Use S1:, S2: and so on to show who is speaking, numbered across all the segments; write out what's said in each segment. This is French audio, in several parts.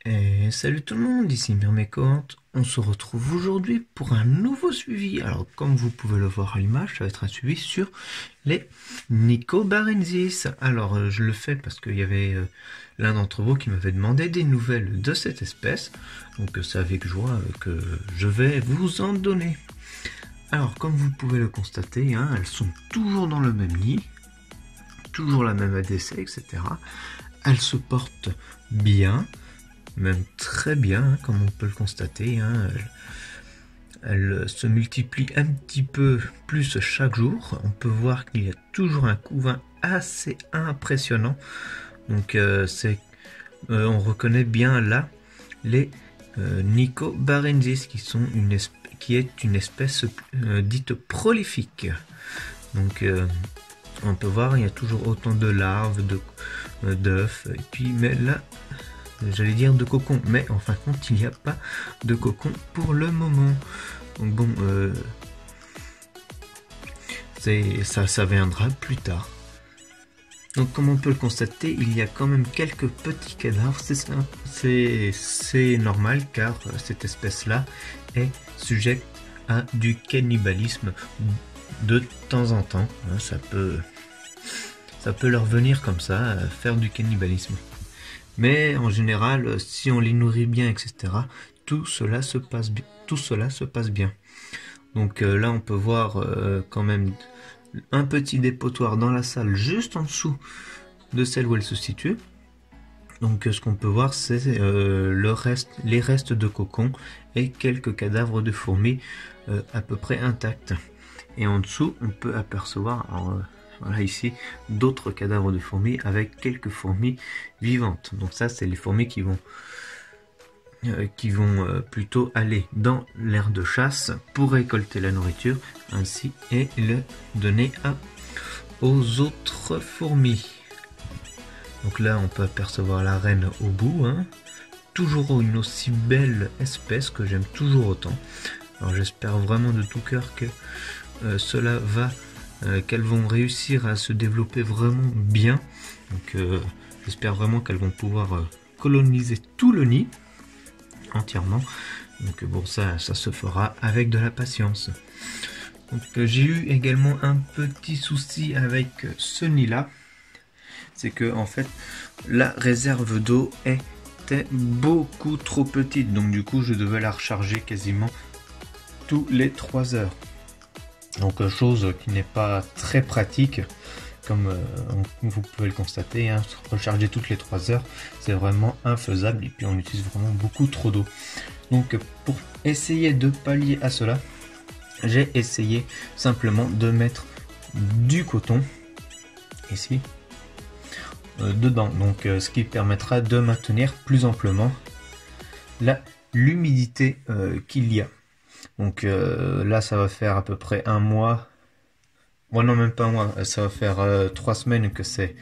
S1: Et salut tout le monde, ici Myrmécoante. On se retrouve aujourd'hui pour un nouveau suivi. Alors, comme vous pouvez le voir à l'image, ça va être un suivi sur les Nicobarensis. Alors, je le fais parce qu'il y avait l'un d'entre vous qui m'avait demandé des nouvelles de cette espèce. Donc, c'est avec joie que je vais vous en donner. Alors, comme vous pouvez le constater, hein, elles sont toujours dans le même nid, toujours la même ADC, etc. Elles se portent bien. Même très bien, hein, comme on peut le constater. Hein, elle se multiplie un petit peu plus chaque jour. On peut voir qu'il y a toujours un couvain assez impressionnant. Donc on reconnaît bien là les Nicobarensis qui est une espèce dite prolifique. Donc on peut voir il y a toujours autant de larves, d'œufs. Et puis mais là, j'allais dire de cocon, mais en fin de compte il n'y a pas de cocon pour le moment. Donc bon, ça viendra plus tard. Donc comme on peut le constater, il y a quand même quelques petits cadavres. C'est normal car cette espèce là est sujette à du cannibalisme de temps en temps. Ça peut leur venir comme ça, faire du cannibalisme. Mais en général, si on les nourrit bien, etc., tout cela se passe bien. Donc là, on peut voir quand même un petit dépotoir dans la salle, juste en dessous de celle où elle se situe. Donc ce qu'on peut voir, c'est les restes de cocon et quelques cadavres de fourmis à peu près intacts. Et en dessous, on peut apercevoir... voilà ici d'autres cadavres de fourmis avec quelques fourmis vivantes. Donc ça c'est les fourmis qui vont plutôt aller dans l'aire de chasse pour récolter la nourriture ainsi et le donner aux autres fourmis. Donc là on peut apercevoir la reine au bout, hein. Toujours une aussi belle espèce que j'aime toujours autant. Alors j'espère vraiment de tout cœur que cela va qu'elles vont réussir à se développer vraiment bien. Donc j'espère vraiment qu'elles vont pouvoir coloniser tout le nid entièrement. Donc bon, ça se fera avec de la patience. Donc j'ai eu également un petit souci avec ce nid là. C'est que en fait la réserve d'eau était beaucoup trop petite. Donc du coup je devais la recharger quasiment tous les 3 heures. Donc chose qui n'est pas très pratique, comme vous pouvez le constater, hein, recharger toutes les 3 heures, c'est vraiment infaisable et puis on utilise vraiment beaucoup trop d'eau. Donc pour essayer de pallier à cela, j'ai essayé simplement de mettre du coton ici dedans, donc ce qui permettra de maintenir plus amplement l'humidité qu'il y a. Donc là ça va faire à peu près un mois, bon non même pas un mois, ça va faire 3 semaines que c'est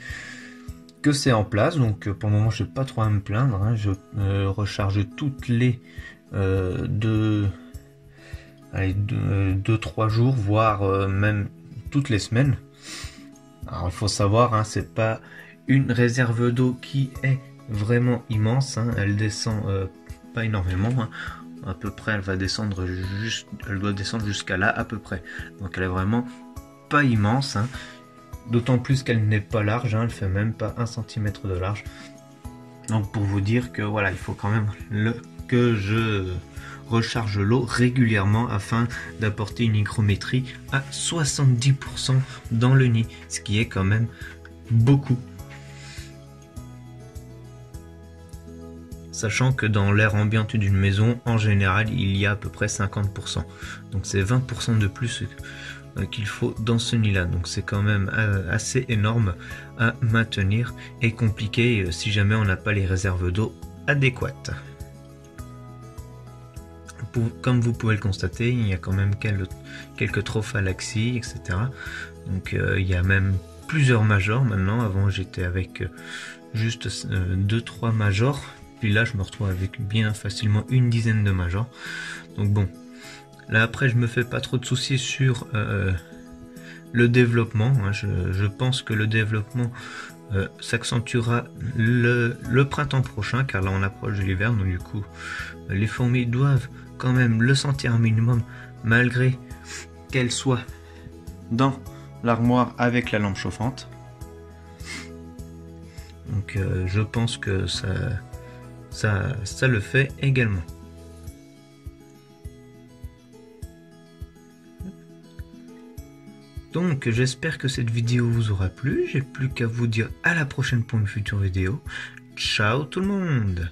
S1: en place. Donc pour le moment je n'ai pas trop à me plaindre, hein. Je recharge toutes les 2-3 jours, voire même toutes les semaines. Alors il faut savoir, hein, c'est pas une réserve d'eau qui est vraiment immense, hein. Elle descend pas énormément, hein. À peu près elle doit descendre jusqu'à là à peu près, donc elle est vraiment pas immense, hein. D'autant plus qu'elle n'est pas large, hein. Elle fait même pas 1 cm de large. Donc pour vous dire que voilà, il faut quand même que je recharge l'eau régulièrement afin d'apporter une hygrométrie à 70% dans le nid, ce qui est quand même beaucoup. Sachant que dans l'air ambiante d'une maison, en général, il y a à peu près 50%. Donc c'est 20% de plus qu'il faut dans ce nid-là. Donc c'est quand même assez énorme à maintenir et compliqué si jamais on n'a pas les réserves d'eau adéquates. Comme vous pouvez le constater, il y a quand même quelques trophalaxies, etc. Donc il y a même plusieurs majors maintenant. Avant j'étais avec juste 2-3 majors. Puis là je me retrouve avec bien facilement une dizaine de majors. Donc bon, là après je me fais pas trop de soucis sur le développement. Hein, je pense que le développement s'accentuera le printemps prochain, car là on approche de l'hiver, donc du coup les fourmis doivent quand même le sentir un minimum, malgré qu'elles soient dans l'armoire avec la lampe chauffante. Donc je pense que ça le fait également. Donc j'espère que cette vidéo vous aura plu. J'ai plus qu'à vous dire à la prochaine pour une future vidéo. Ciao tout le monde!